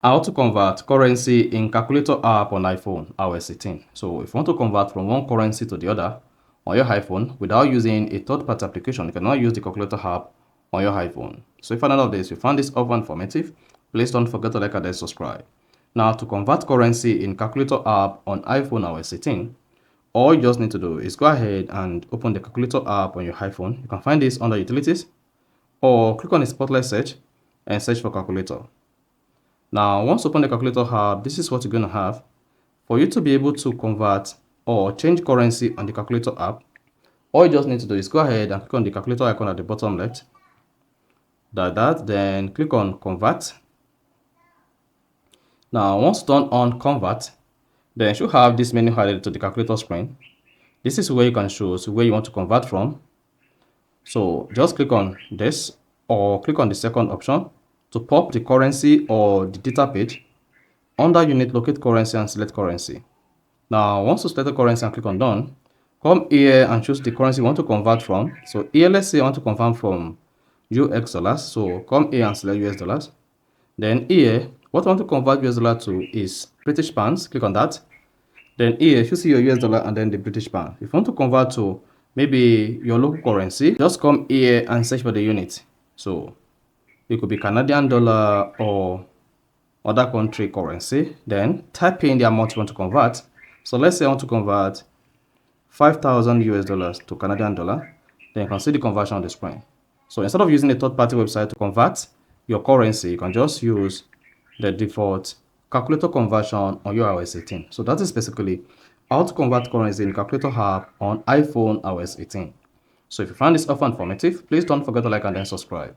How to convert currency in calculator app on iPhone iOS 18. So if you want to convert from one currency to the other on your iPhone without using a third-party application, you cannot use the calculator app on your iPhone. So if none of this, you found this helpful and informative, please don't forget to like and then subscribe. Now to convert currency in calculator app on iPhone iOS 18, all you just need to do is go ahead and open the calculator app on your iPhone. You can find this under utilities or click on the spotlight search and search for calculator. Now, once you open the calculator app, this is what you're going to have. For you to be able to convert or change currency on the calculator app, all you just need to do is go ahead and click on the calculator icon at the bottom left. Then click on convert. Now, once done on convert, then you should have this menu highlighted to the calculator screen. This is where you can choose where you want to convert from. So just click on this or click on the second option to pop the currency or the data page. Under unit, locate currency and select currency. Now, once you select the currency and click on done, come here and choose the currency you want to convert from. So here, let's say I want to convert from US dollars. So come here and select US dollars. Then here, what I want to convert US dollar to is British pounds. Click on that. Then here, you see your US dollar and then the British pound. If you want to convert to maybe your local currency, just come here and search for the unit. So it could be Canadian dollar or other country currency. Then type in the amount you want to convert. So let's say I want to convert 5,000 US dollars to Canadian dollar. Then you can see the conversion on the screen. So instead of using a third-party website to convert your currency, you can just use the default calculator conversion on your iOS 18. So that is basically how to convert currency in calculator app on iPhone iOS 18. So if you find this offer informative, please don't forget to like and then subscribe.